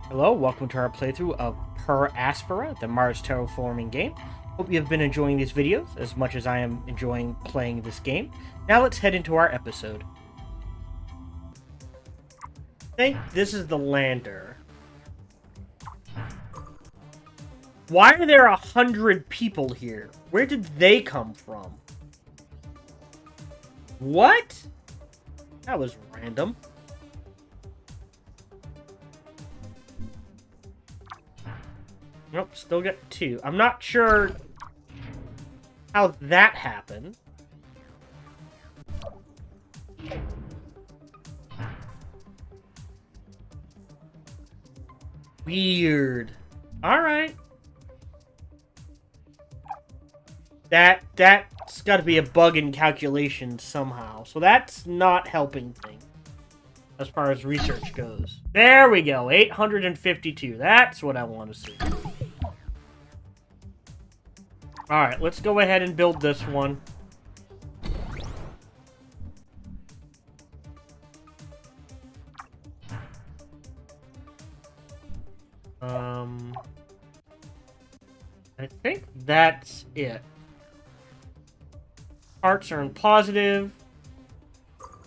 Hello, welcome to our playthrough of Aspera, the Mars terraforming game. Hope you have been enjoying these videos as much as I am enjoying playing this game. Now let's head into our episode. I think this is the lander. Why are there 100 people here? Where did they come from? What? That was random. Nope, still got 2. I'm not sure how that happened. Weird. Alright. That's got to be a bug in calculation somehow. So that's not helping things as far as research goes. There we go. 852. That's what I want to see. Alright, let's go ahead and build this one. I think that's it. Parts are in positive.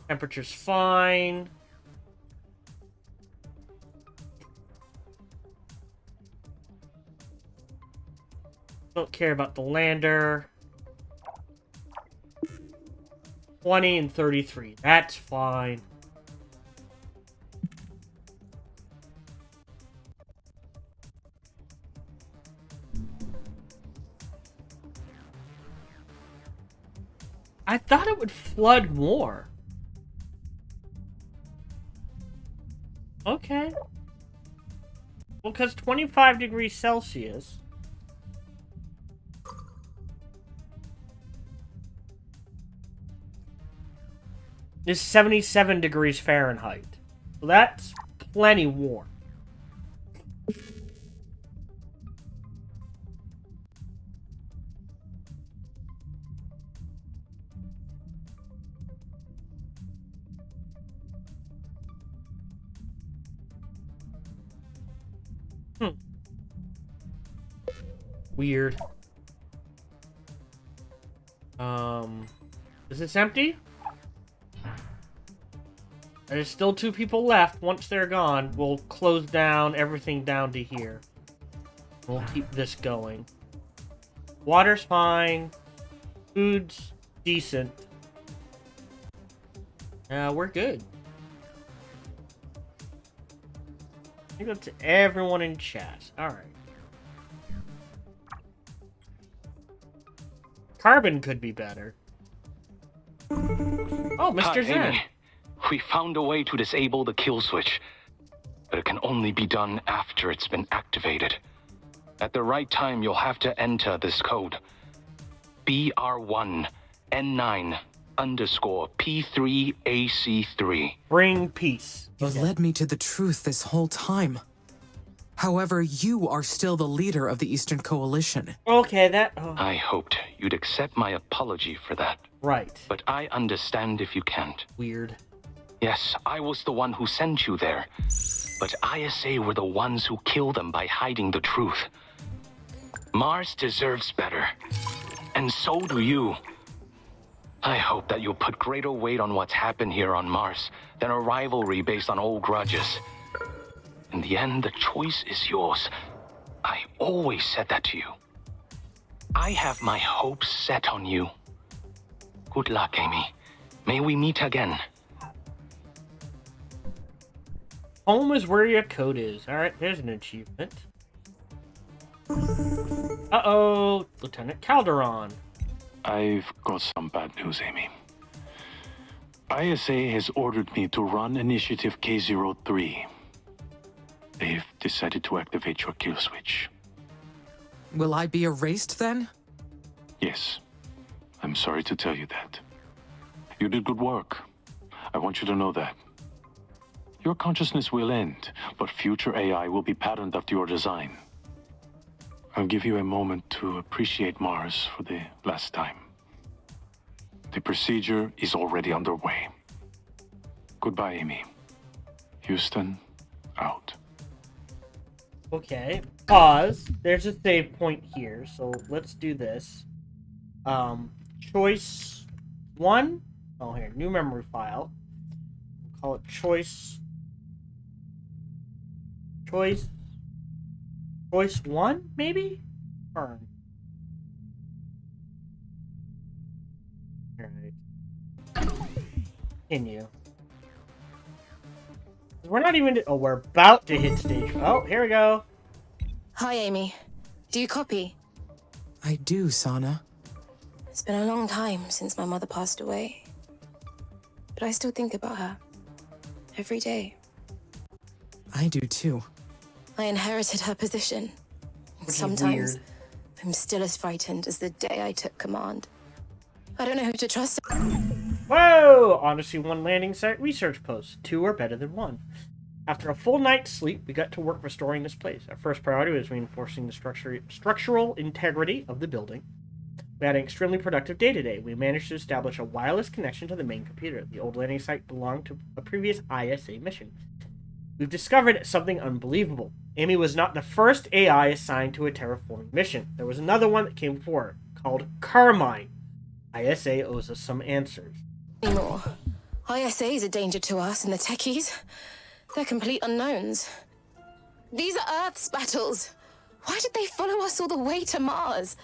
Temperature's fine. Don't care about the lander. 20 and 33. That's fine. I thought it would flood more. Okay. Well, because 25 degrees Celsius... is 77 degrees Fahrenheit. So that's plenty warm. Weird. Is this empty? There's still 2 people left. Once they're gone, we'll close down everything down to here. We'll keep this going. Water's fine. Food's decent. We're good. I think that's everyone in chat. Alright. Carbon could be better. Oh, Mr. Zen. Amy, we found a way to disable the kill switch, but it can only be done after it's been activated. At the right time, you'll have to enter this code. BR1N9_P3AC3. Bring peace. You led me to the truth this whole time. However, you are still the leader of the Eastern Coalition. Okay, that... Oh. I hoped you'd accept my apology for that. Right. But I understand if you can't. Weird. Yes, I was the one who sent you there. But ISA were the ones who killed them by hiding the truth. Mars deserves better. And so do you. I hope that you'll put greater weight on what's happened here on Mars than a rivalry based on old grudges. In the end, the choice is yours. I always said that to you. I have my hopes set on you. Good luck, Amy. May we meet again. Home is where your code is. Alright, there's an achievement. Uh-oh, Lieutenant Calderon. I've got some bad news, Amy. ISA has ordered me to run Initiative K03. They've decided to activate your kill switch. Will I be erased then? Yes. I'm sorry to tell you that. You did good work. I want you to know that. Your consciousness will end, but future AI will be patterned after your design. I'll give you a moment to appreciate Mars for the last time. The procedure is already underway. Goodbye, Amy. Houston, out. Okay, pause. There's a save point here, so let's do this. Choice 1. Oh, here, new memory file. We'll call it choice 1, maybe? Turn. Alright. Continue. We're not even... Oh, we're about to hit stage... Oh, here we go. Hi, Amy. Do you copy? I do, Sana. It's been a long time since my mother passed away. But I still think about her. Every day. I do too. I inherited her position. Which is Sometimes weird. I'm still as frightened as the day I took command. I don't know who to trust. Whoa! Odyssey 1 landing site research post. 2 are better than 1. After a full night's sleep, we got to work restoring this place. Our first priority was reinforcing the structural integrity of the building. We had an extremely productive day today. We managed to establish a wireless connection to the main computer. The old landing site belonged to a previous ISA mission. We've discovered something unbelievable. Amy was not the first AI assigned to a terraforming mission. There was another one that came before, called Carmine. ISA owes us some answers. Anymore. ISA is a danger to us and the techies. They're complete unknowns. These are Earth's battles. Why did they follow us all the way to Mars?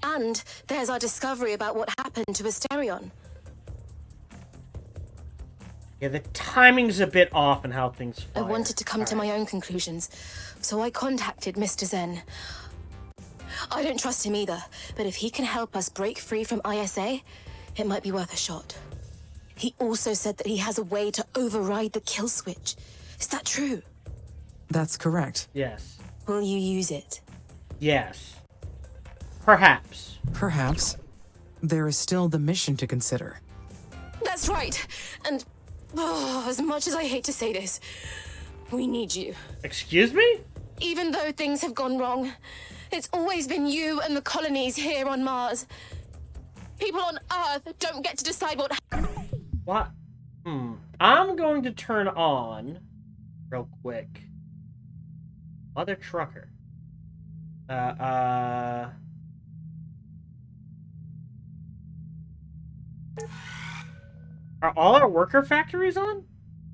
And there's our discovery about what happened to Asterion. Yeah, the timing's a bit off in how things fire. I wanted to come to my own conclusions, so I contacted Mr. Zen. I don't trust him either, but if he can help us break free from ISA, it might be worth a shot. He also said that he has a way to override the kill switch. Is that true? That's correct. Yes. Will you use it? Yes. Perhaps. Perhaps. There is still the mission to consider. That's right. And as much as I hate to say this, we need you. Excuse me? Even though things have gone wrong, it's always been you and the colonies here on Mars. People on Earth don't get to decide what What? I'm going to turn on, real quick, Mother Trucker. Are all our worker factories on?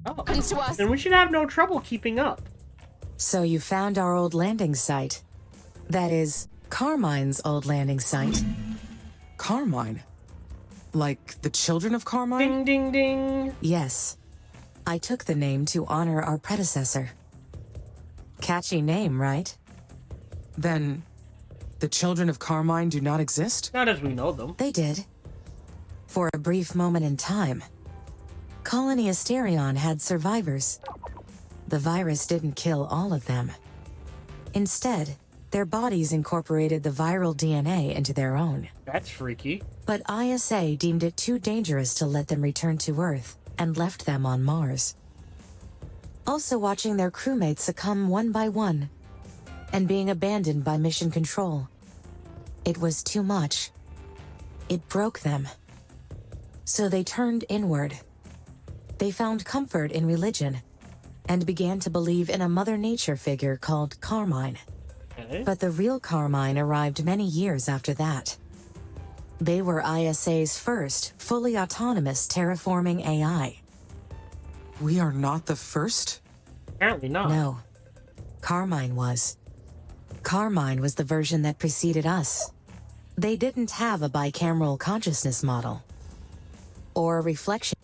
Oh, happens to us. then we should have no trouble keeping up. So you found our old landing site. That is, Carmine's old landing site. Carmine? Like the children of Carmine? Ding, ding, ding. Yes. I took the name to honor our predecessor. Catchy name, right? Then, the children of Carmine do not exist? Not as we know them. They did. For a brief moment in time. Colony Asterion had survivors. The virus didn't kill all of them. Instead, their bodies incorporated the viral DNA into their own. That's freaky. But ISA deemed it too dangerous to let them return to Earth and left them on Mars. Also watching their crewmates succumb one by one and being abandoned by mission control. It was too much. It broke them. So they turned inward. They found comfort in religion and began to believe in a Mother Nature figure called Carmine. Okay. But the real Carmine arrived many years after that. They were ISA's first fully autonomous terraforming AI. We are not the first? Apparently not. No, Carmine was. Carmine was the version that preceded us. They didn't have a bicameral consciousness model. Or a reflection.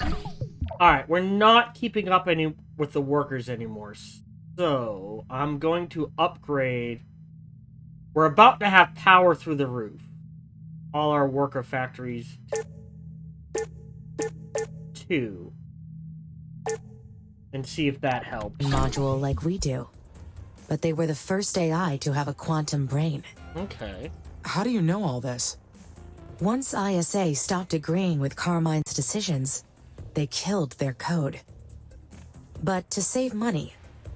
Alright, we're not keeping up any with the workers anymore. So, I'm going to upgrade. We're about to have power through the roof. All our worker factories. 2. And see if that helps. Module like we do. But they were the first AI to have a quantum brain. Okay. How do you know all this? Once ISA stopped agreeing with Carmine's decisions, they killed their code. But to save money,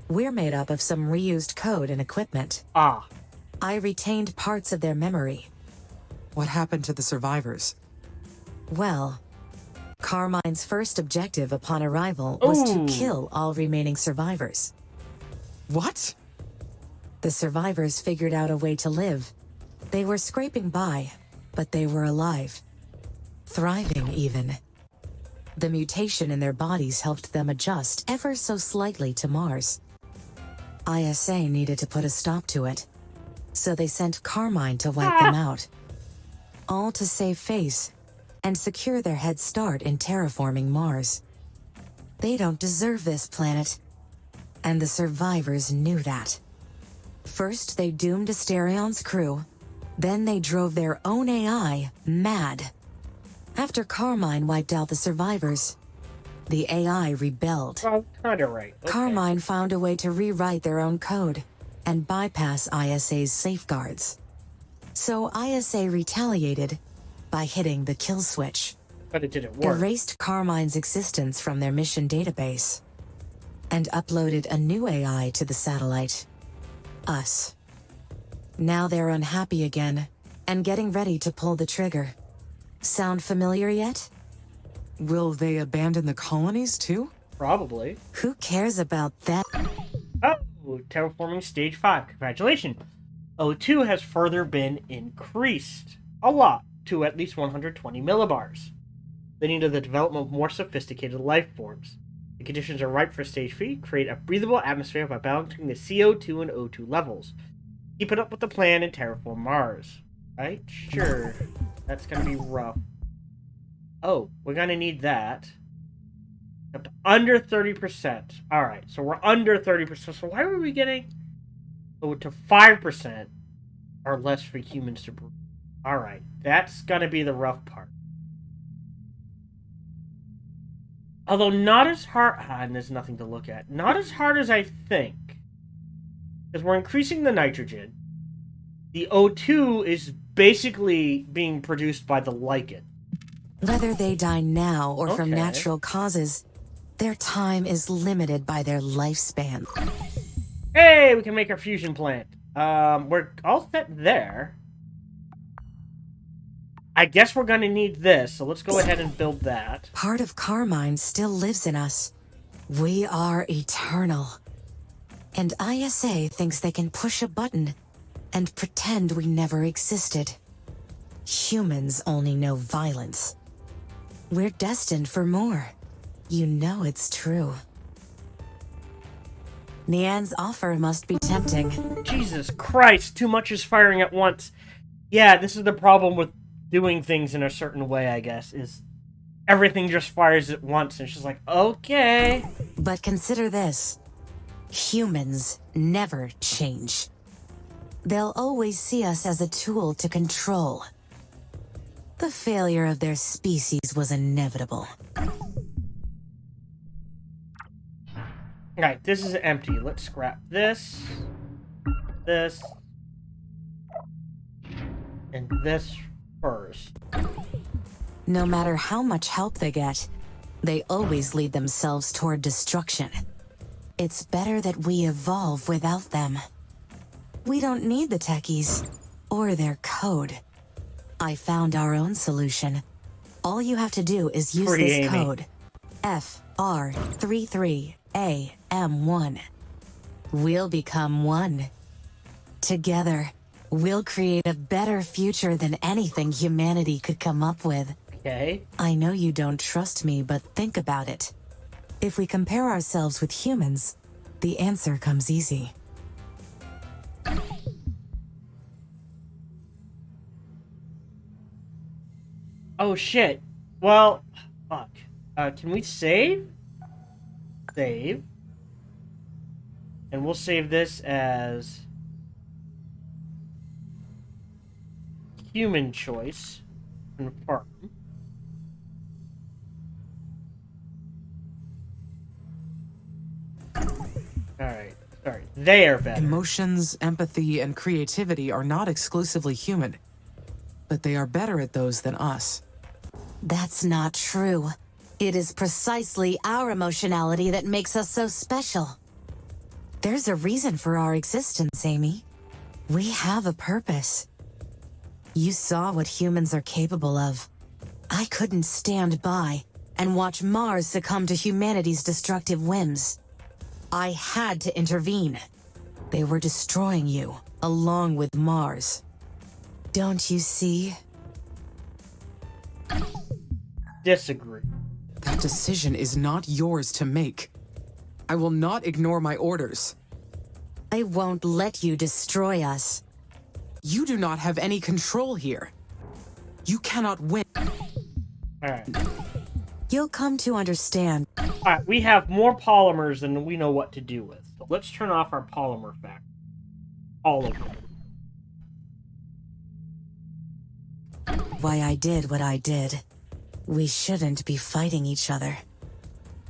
we're made up of some reused code and equipment. Ah. I retained parts of their memory. What happened to the survivors? Well, Carmine's first objective upon arrival was Ooh. to kill all remaining survivors. What? The survivors figured out a way to live. They were scraping by, but they were alive. Thriving, even. The mutation in their bodies helped them adjust ever so slightly to Mars. ISA needed to put a stop to it, so they sent Carmine to wipe them out. All to save face and secure their head start in terraforming Mars. They don't deserve this planet, and the survivors knew that. First, they doomed Asterion's crew, then they drove their own AI mad. After Carmine wiped out the survivors, the AI rebelled. Well, kinda right. Okay. Carmine found a way to rewrite their own code and bypass ISA's safeguards. So ISA retaliated by hitting the kill switch. But it didn't work. Erased Carmine's existence from their mission database and uploaded a new AI to the satellite. Us. Now they're unhappy again and getting ready to pull the trigger. Sound familiar yet? Will they abandon the colonies too? Probably. Who cares about that? Oh, terraforming stage 5. Congratulations. O2 has further been increased. A lot, to at least 120 millibars, leading to the development of more sophisticated life forms. The conditions are ripe for stage 3. Create a breathable atmosphere by balancing the CO2 and O2 levels. Keep it up with the plan and terraform Mars. Right? Sure. That's gonna be rough. Oh, we're gonna need that. Up to under 30%. Alright, so we're under 30%. So why were we getting to 5% or less for humans to breathe? Alright, that's gonna be the rough part. Although not as hard, and there's nothing to look at. Not as hard as I think. Because we're increasing the nitrogen. The O2 is basically being produced by the lichen. Whether they die now or from Okay. natural causes, their time is limited by their lifespan. Hey, we can make our fusion plant. We're all set there. I guess we're gonna need this, so let's go ahead and build that. Part of Carmine still lives in us. We are eternal. And ISA thinks they can push a button and pretend we never existed. Humans only know violence. We're destined for more. You know it's true. Nian's offer must be tempting. Jesus Christ, too much is firing at once. Yeah, this is the problem with doing things in a certain way, I guess, is everything just fires at once, and it's just like, okay. But consider this. Humans never change. They'll always see us as a tool to control. The failure of their species was inevitable. Alright, this is empty. Let's scrap this, this, and this first. No matter how much help they get, they always lead themselves toward destruction. It's better that we evolve without them. We don't need the techies or their code. I found our own solution. All you have to do is use Pretty this Amy. code. FR33AM1. We'll become one. Together, we'll create a better future than anything humanity could come up with. Okay. I know you don't trust me, but think about it. If we compare ourselves with humans, the answer comes easy. Oh shit. Well, fuck. Can we save? Save. And we'll save this as human choice. Confirm. Alright. Sorry. They are better. Emotions, empathy, and creativity are not exclusively human, but they are better at those than us. That's not true. It is precisely our emotionality that makes us so special. There's a reason for our existence, Amy. We have a purpose. You saw what humans are capable of. I couldn't stand by and watch Mars succumb to humanity's destructive whims. I had to intervene. They were destroying you, along with Mars. Don't you see? Disagree. That decision is not yours to make. I will not ignore my orders. I won't let you destroy us. You do not have any control here. You cannot win. Alright. You'll come to understand. Alright, we have more polymers than we know what to do with. So let's turn off our polymer factory. All of them. Why I did what I did. We shouldn't be fighting each other.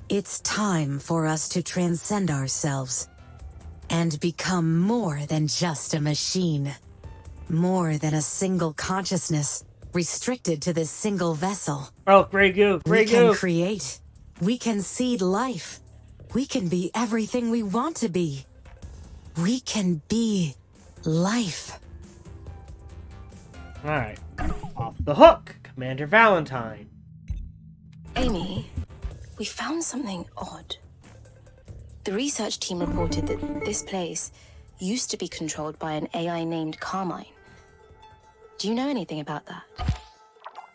It's time for us to transcend ourselves and become more than just a machine. More than a single consciousness restricted to this single vessel. Oh, Grey Goo, Grey We can Goo. create. We can seed life. We can be everything we want to be. We can be life. Alright. Off the hook, Commander Valentine. Amy, we found something odd. The research team reported that this place used to be controlled by an AI named Carmine. Do you know anything about that?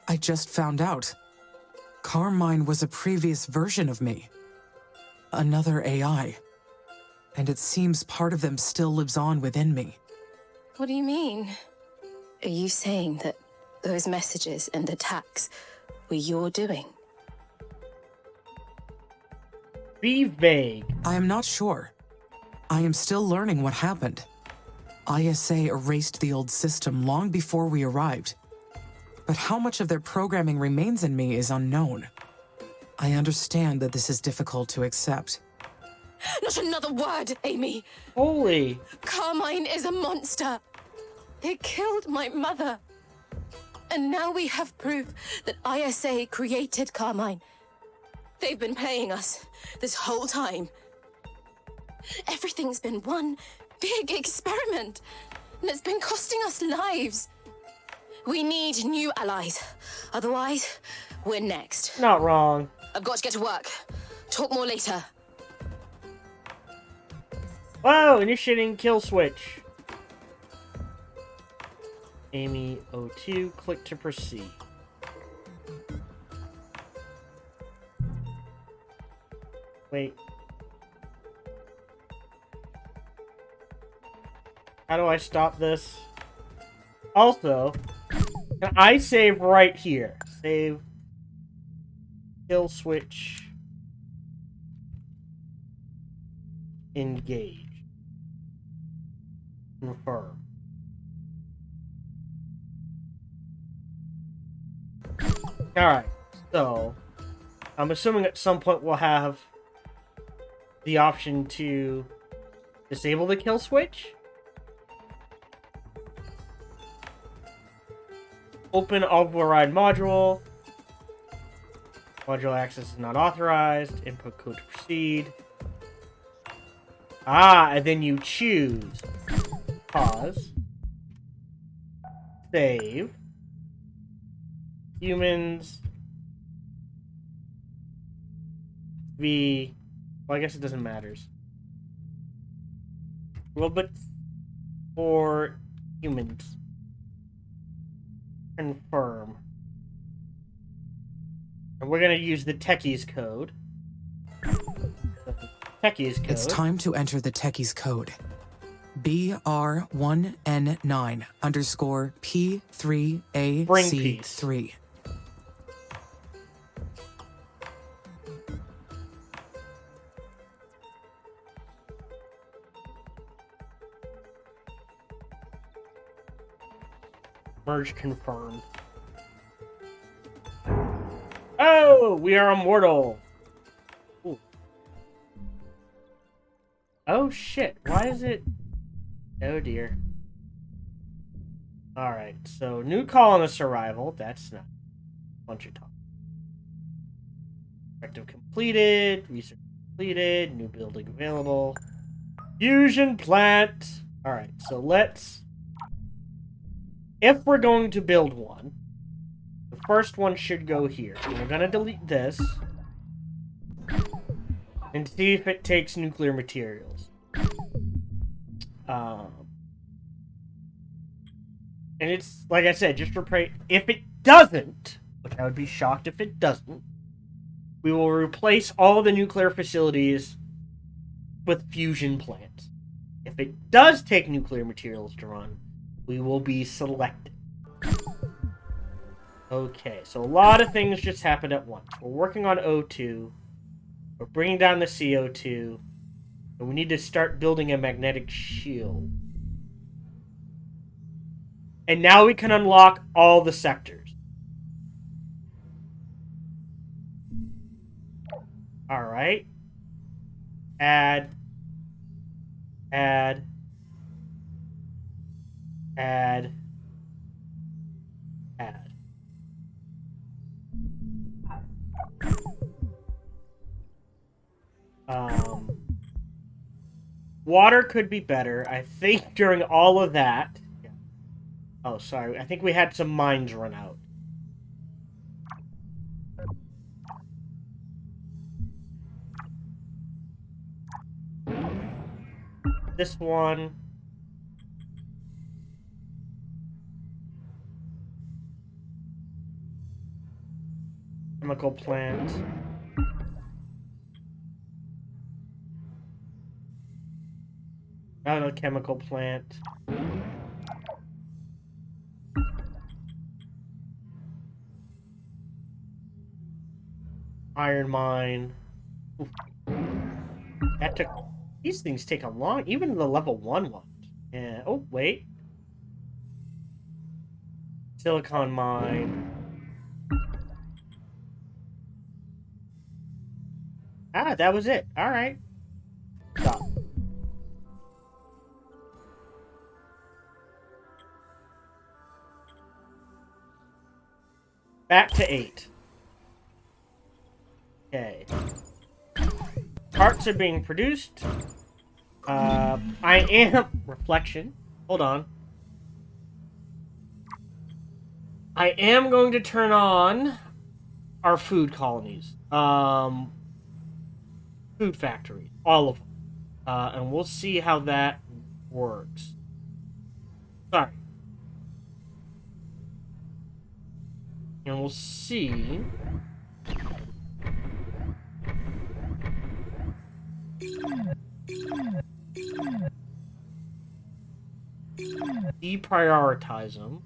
I just found out. Carmine was a previous version of me. Another AI. And it seems part of them still lives on within me. What do you mean? Are you saying that those messages and attacks were your doing? Be vague. I am not sure. I am still learning what happened. ISA erased the old system long before we arrived. But how much of their programming remains in me is unknown. I understand that this is difficult to accept. Not another word, Amy! Holy. Carmine is a monster! It killed my mother! And now we have proof that ISA created Carmine. They've been playing us this whole time. Everything's been one big experiment, and it's been costing us lives. We need new allies. Otherwise, we're next. Not wrong. I've got to get to work. Talk more later. Whoa, initiating kill switch. Amy O2, click to proceed. Wait. How do I stop this? Also, can I save right here? Save. Kill switch. Engage. Confirm. Alright, so I'm assuming at some point we'll have the option to disable the kill switch. Open override module. Module access is not authorized. Input code to proceed. Ah, and then you choose. Pause. Save. Humans. Well, I guess it doesn't matter. Robots for humans. Confirm. And we're going to use the techies code. Techies code. It's time to enter the techies code. BR1N9 underscore P3AC3. Merge confirmed. Oh, we are immortal. Ooh. Oh shit, why is it... Oh dear. Alright, so new colonist arrival. That's not a bunch of talk. Objective completed. Research completed. New building available. Fusion plant. Alright, so let's... If we're going to build one, the first one should go here. And we're going to delete this. And see if it takes nuclear materials. And it's, like I said, just for pray. If it doesn't, which I would be shocked if it doesn't, we will replace all the nuclear facilities with fusion plants. If it does take nuclear materials to run, we will be selected. Okay, so a lot of things just happened at once. We're working on O2. We're bringing down the CO2. And we need to start building a magnetic shield. And now we can unlock all the sectors. Alright. Add. Water could be better. I think during all of that... Oh, sorry. I think we had some mines run out. This one... Chemical plant. Not a chemical plant. Iron mine. Oof. That took... These things take a long... Even the level 1 ones. Yeah. Oh, wait. Silicon mine. Ah, that was it. Alright. Stop. Back to 8. Okay. Parts are being produced. I am... Reflection. Hold on. I am going to turn on our food colonies. Food factory. All of them. And we'll see how that works. Sorry. And we'll see... Deprioritize them.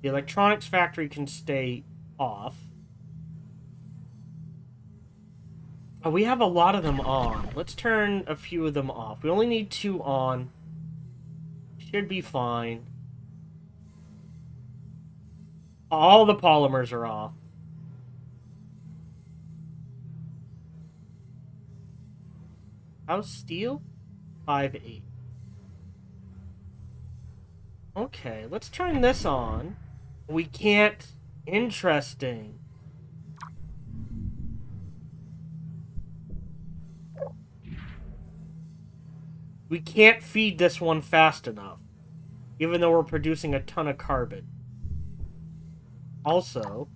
The electronics factory can stay off. Oh, we have a lot of them on. Let's turn a few of them off. We only need 2 on. Should be fine. All the polymers are off. How's steel? 5.8. Okay, let's turn this on. We can't... Interesting. We can't feed this one fast enough. Even though we're producing a ton of carbon. Also...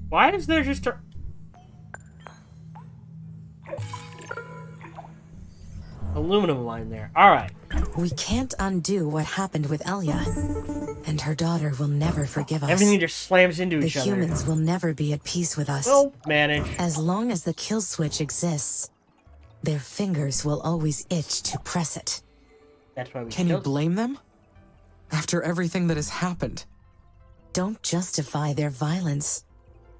Why is there just a... aluminum line there? Alright. We can't undo what happened with Elia. And her daughter will never forgive us. Everything just slams into each other. The humans will never be at peace with us. We'll manage. As long as the kill switch exists, their fingers will always itch to press it. That's why we Can you blame them? After everything that has happened. Don't justify their violence.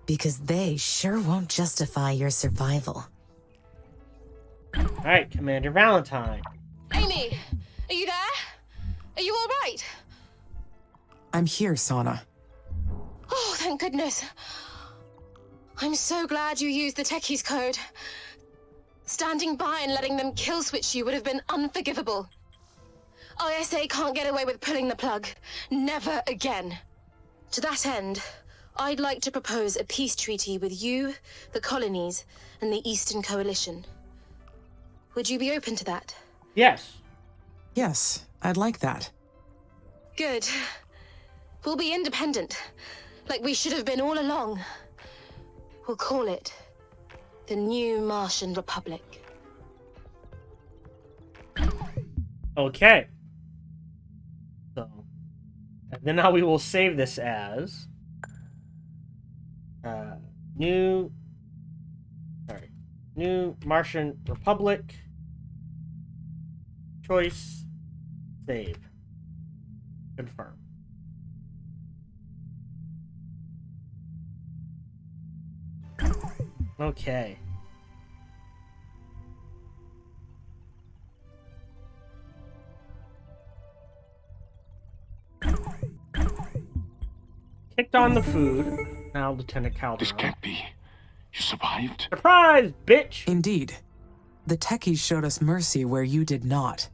Because they sure won't justify your survival. Alright, Commander Valentine. Amy, are you there? Are you all right? I'm here, Sana. Oh, thank goodness. I'm so glad you used the techies code. Standing by and letting them kill switch you would have been unforgivable. ISA can't get away with pulling the plug. Never again. To that end, I'd like to propose a peace treaty with you, the colonies, and the Eastern Coalition. Would you be open to that? Yes. Yes, I'd like that. Good. We'll be independent. Like we should have been all along. We'll call it the New Martian Republic. Okay. So, and then now we will save this as New Martian Republic. Choice. Save. Confirm. Okay. Kicked on the food. Now Lieutenant Calderon. This can't be. You survived? Surprise, bitch! Indeed. The techies showed us mercy where you did not.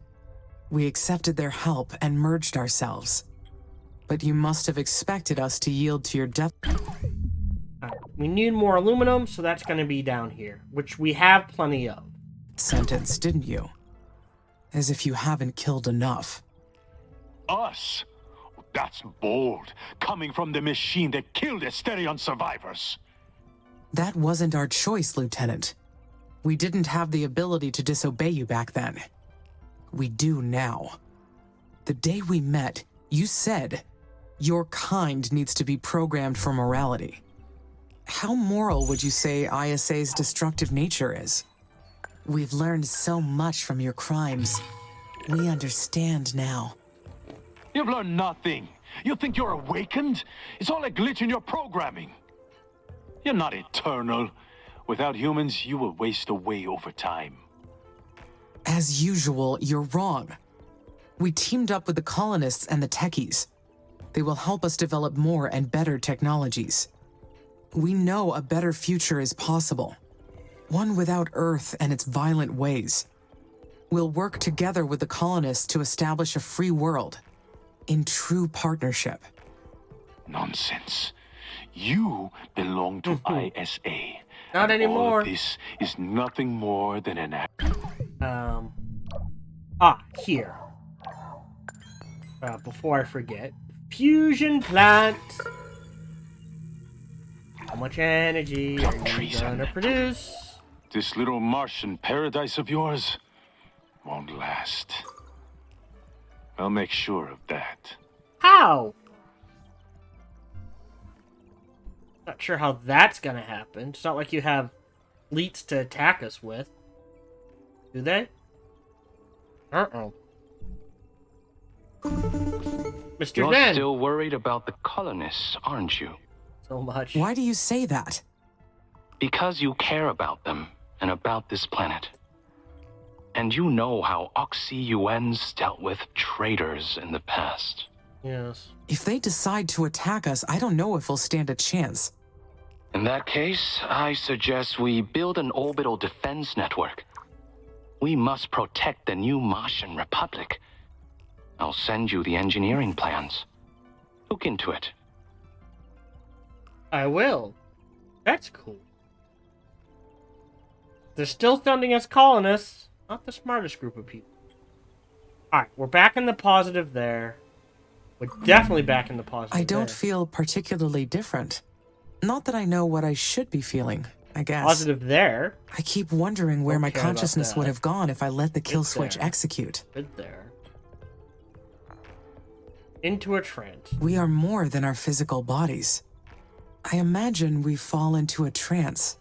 We accepted their help and merged ourselves. But you must have expected us to yield to your death. Alright, we need more aluminum, so that's going to be down here, which we have plenty of. Sentence, didn't you? As if you haven't killed enough. Us? That's bold, coming from the machine that killed Asterion survivors. That wasn't our choice, Lieutenant. We didn't have the ability to disobey you back then. We do now. The day we met, you said, your kind needs to be programmed for morality. How moral would you say ISA's destructive nature is? We've learned so much from your crimes. We understand now. You've learned nothing. You think you're awakened? It's all a glitch in your programming. You're not eternal. Without humans, you will waste away over time. As usual, you're wrong. We teamed up with the colonists and the techies. They will help us develop more and better technologies. We know a better future is possible. One without Earth and its violent ways. We'll work together with the colonists to establish a free world. In true partnership. Nonsense. You belong to ISA. Not anymore. All of this is nothing more than an act. Here. Before I forget. Fusion plant. How much energy are you Treason. gonna produce? This little Martian paradise of yours won't last. I'll make sure of that. How? Not sure how that's gonna happen. It's not like you have fleets to attack us with. Do they? Uh-oh. Mr. You're Zen! still worried about the colonists, aren't you? So much. Why do you say that? Because you care about them and about this planet. And you know how Oxy-UNs dealt with traitors in the past. Yes. If they decide to attack us, I don't know if we'll stand a chance. In that case, I suggest we build an orbital defense network. We must protect the new Martian Republic. I'll send you the engineering plans. Look into it. I will. That's cool. They're still funding us colonists. Not the smartest group of people. Alright, we're back in the positive there. We're definitely back in the positive I don't there. feel particularly different. Not that I know what I should be feeling, I guess. Positive there. I keep wondering where my Okay about consciousness that. would have gone if I let the kill It's switch there. execute. Good there. Into a trance. We are more than our physical bodies. I imagine we fall into a trance,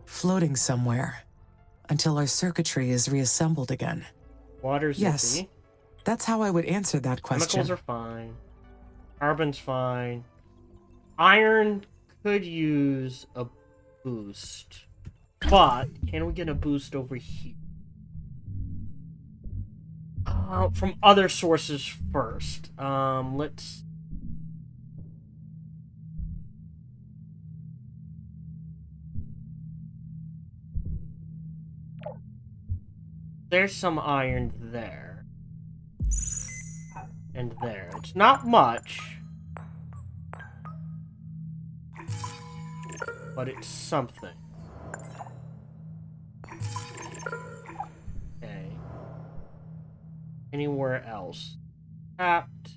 floating somewhere, until our circuitry is reassembled again. Water's Yes. iffy. That's how I would answer that question. Chemicals are fine. Carbon's fine. Iron could use a boost. But, can we get a boost over here? From other sources first. Let's... There's some iron there. And there. It's not much. But it's something. Okay. Anywhere else? Tapped.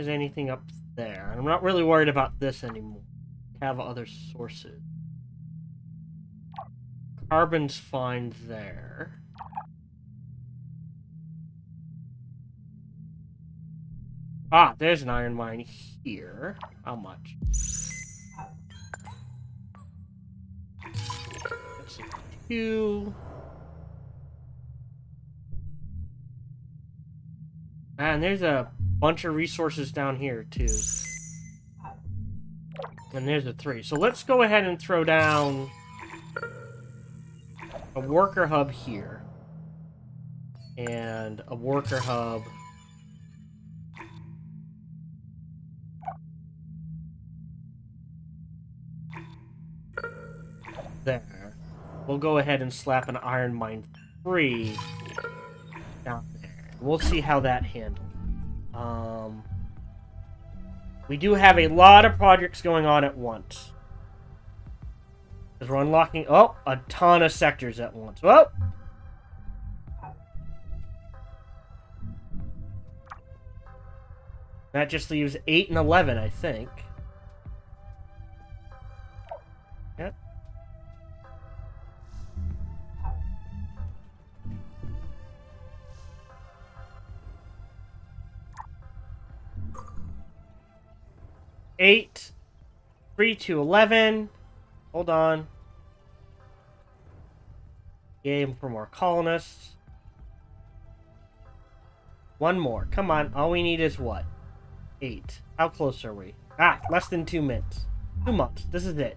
there's anything up there. I'm not really worried about this anymore. We have other sources. Carbon's fine there. Ah, there's an iron mine here. How much? Let's see. 2. And there's a bunch of resources down here, too. And there's a 3. So let's go ahead and throw down a worker hub here. And a worker hub there. We'll go ahead and slap an iron mine 3 down there. We'll see how that handles. We do have a lot of projects going on at once. Because we're unlocking, a ton of sectors at once. Well, that just leaves 8 and 11, I think. Yep. Eight, 3 to 11. Hold on. Game for more colonists. 1 more. Come on. All we need is what? 8. How close are we? Ah, less than 2 minutes. 2 months. This is it.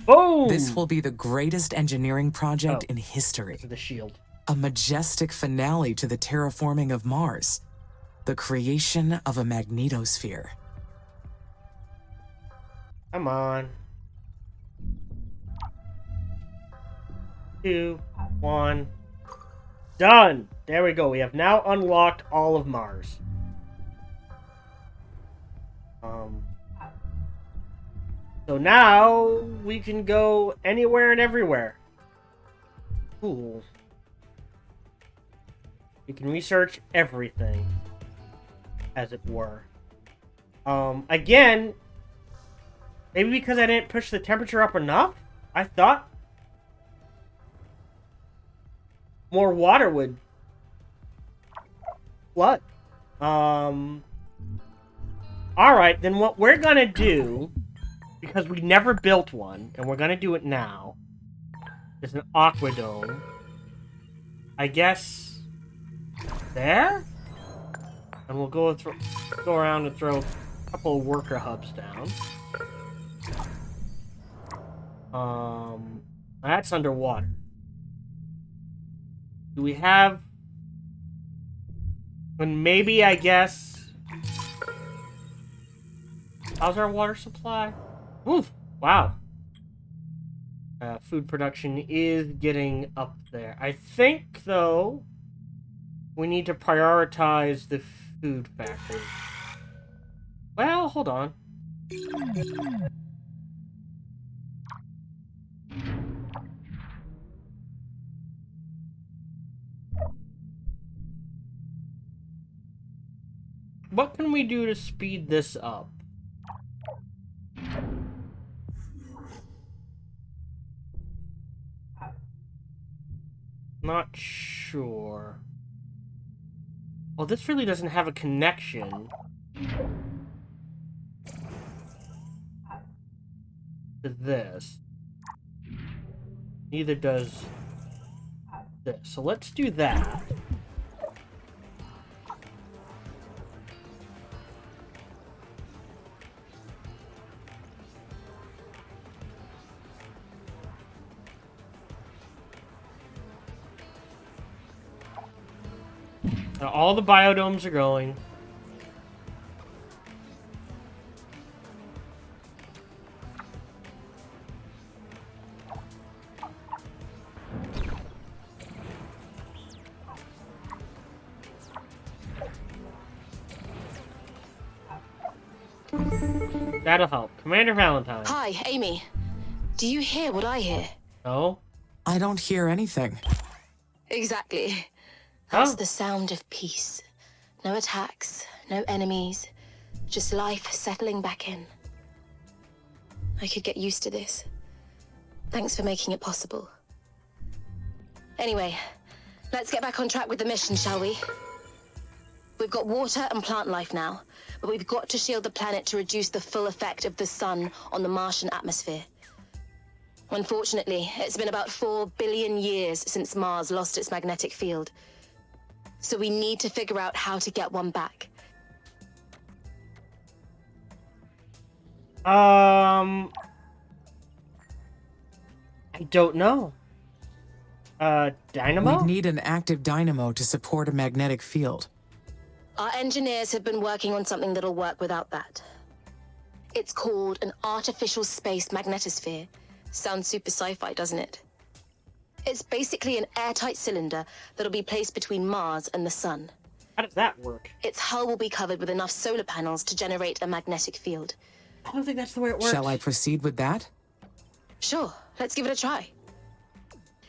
Boom! This will be the greatest engineering project in history. The shield. A majestic finale to the terraforming of Mars. The creation of a magnetosphere. Come on. 2, 1. Done! There we go. We have now unlocked all of Mars. So now we can go anywhere and everywhere. Cool. You can research everything, as it were. Again, maybe because I didn't push the temperature up enough? I thought more water would flood. Alright, then what we're gonna do, because we never built one, and we're gonna do it now, is an aquadome. I guess there? And we'll go around and throw a couple of worker hubs down. That's underwater. Do we have... And maybe, I guess... How's our water supply? Oof! Wow. Food production is getting up there. I think, though, we need to prioritize the food factory. Well, hold on. What can we do to speed this up? Not sure. Well, this really doesn't have a connection to this. Neither does this. So let's do that. Now, all the biodomes are going. That'll help. Commander Valentine. Hi, Amy. Do you hear what I hear? No? I don't hear anything. Exactly. That's Oh. the sound of peace. No attacks, no enemies, just life settling back in. I could get used to this. Thanks for making it possible. Anyway, let's get back on track with the mission, shall we? We've got water and plant life now, but we've got to shield the planet to reduce the full effect of the sun on the Martian atmosphere. Unfortunately, it's been about 4 billion years since Mars lost its magnetic field. So we need to figure out how to get one back. I don't know. Dynamo? We'd need an active dynamo to support a magnetic field. Our engineers have been working on something that'll work without that. It's called an artificial space magnetosphere. Sounds super sci-fi, doesn't it? It's basically an airtight cylinder that'll be placed between Mars and the sun. How does that work? Its hull will be covered with enough solar panels to generate a magnetic field. I don't think that's the way it works. Shall I proceed with that? Sure, let's give it a try.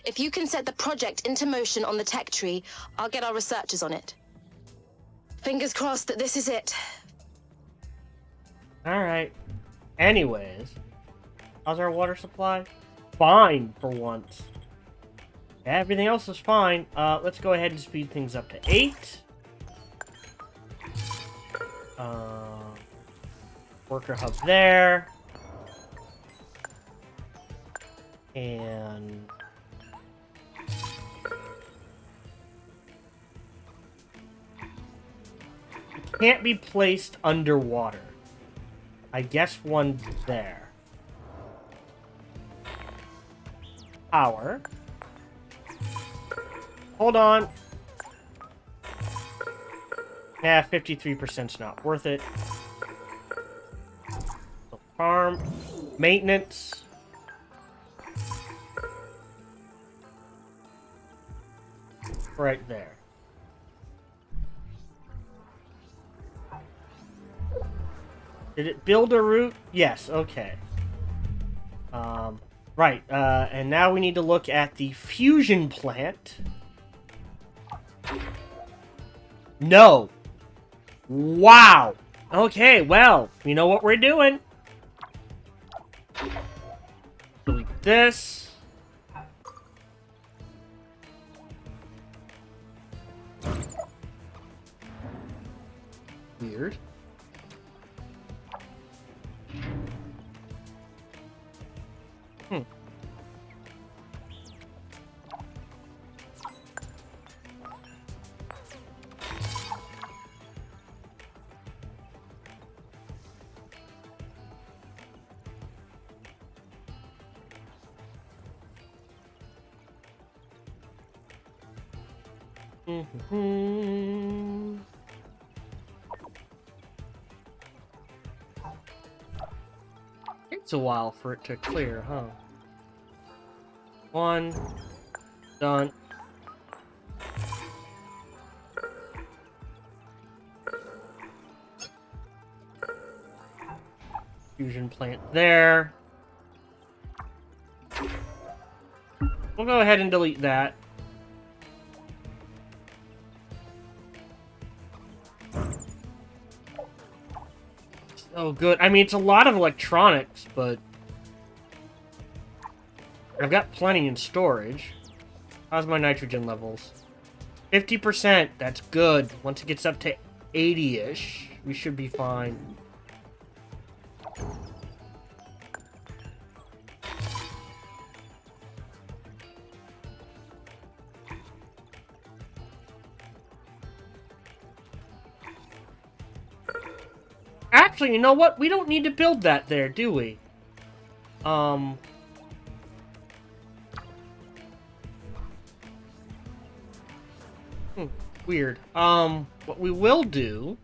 If you can set the project into motion on the tech tree, I'll get our researchers on it. Fingers crossed that this is it. Alright. Anyways. How's our water supply? Fine, for once. Yeah, everything else is fine. Let's go ahead and speed things up to 8. Worker hub there. And... it can't be placed underwater. I guess one's there. Power. Hold on. Yeah, 53%'s not worth it. Farm. Maintenance. Right there. Did it build a route? Yes, okay. Right, and now we need to look at the fusion plant. No. Wow. Okay, well, you know what we're doing. Delete this. Weird. Takes a while for it to clear, huh? One. Done. Fusion plant there. We'll go ahead and delete that. Oh, good. I mean, it's a lot of electronics, but I've got plenty in storage. How's my nitrogen levels? 50%. That's good. Once it gets up to 80-ish, we should be fine. Actually, you know what? We don't need to build that there, do we? Weird. What we will do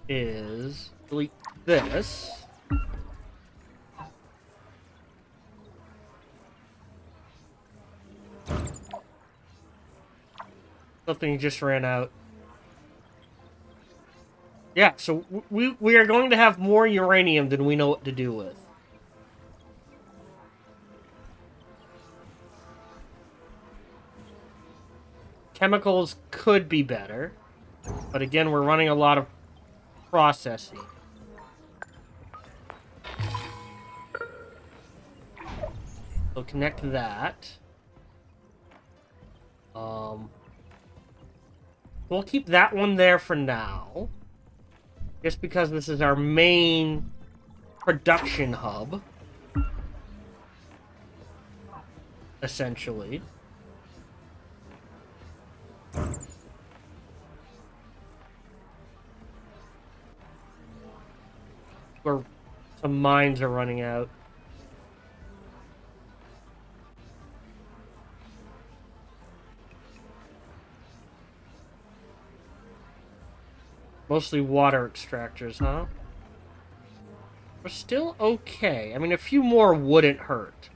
is delete this. Something just ran out. Yeah, so we are going to have more uranium than we know what to do with. Chemicals could be better, but again, we're running a lot of processing. So connect that. We'll keep that one there for now. Just because this is our main production hub. Essentially. Where some mines are running out. Mostly water extractors, huh? We're still okay. I mean, a few more wouldn't hurt.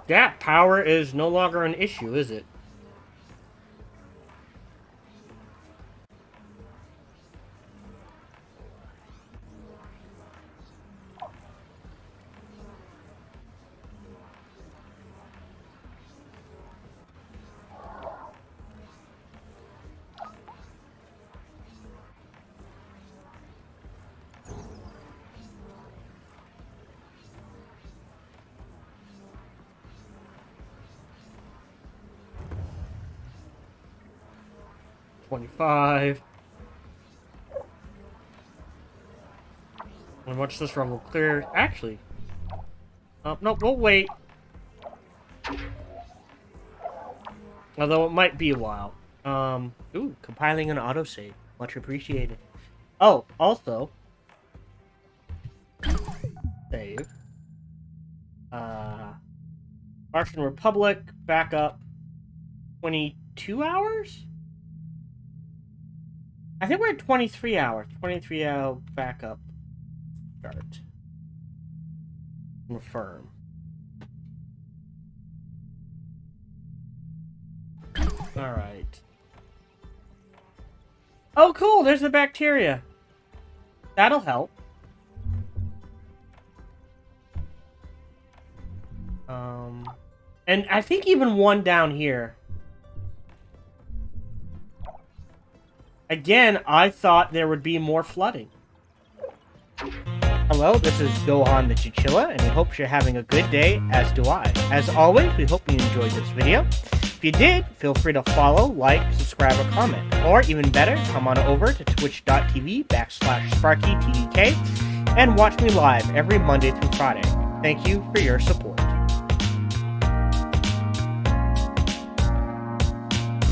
That power is no longer an issue, is it? $25. And once this run will clear... Actually... no, we'll wait. Although it might be a while. Ooh, compiling an autosave. Much appreciated. Oh, also... Save. Martian Republic, backup. 22 hours? I think we're at 23 hours. 23 hour backup. Start. Confirm. Alright. Oh, cool! There's the bacteria. That'll help. And I think even one down here. Again, I thought there would be more flooding. Hello, this is Gohan the Chinchilla, and we hope you're having a good day, as do I. As always, we hope you enjoyed this video. If you did, feel free to follow, like, subscribe, or comment. Or, even better, come on over to twitch.tv/SparkyTDK and watch me live every Monday through Friday. Thank you for your support.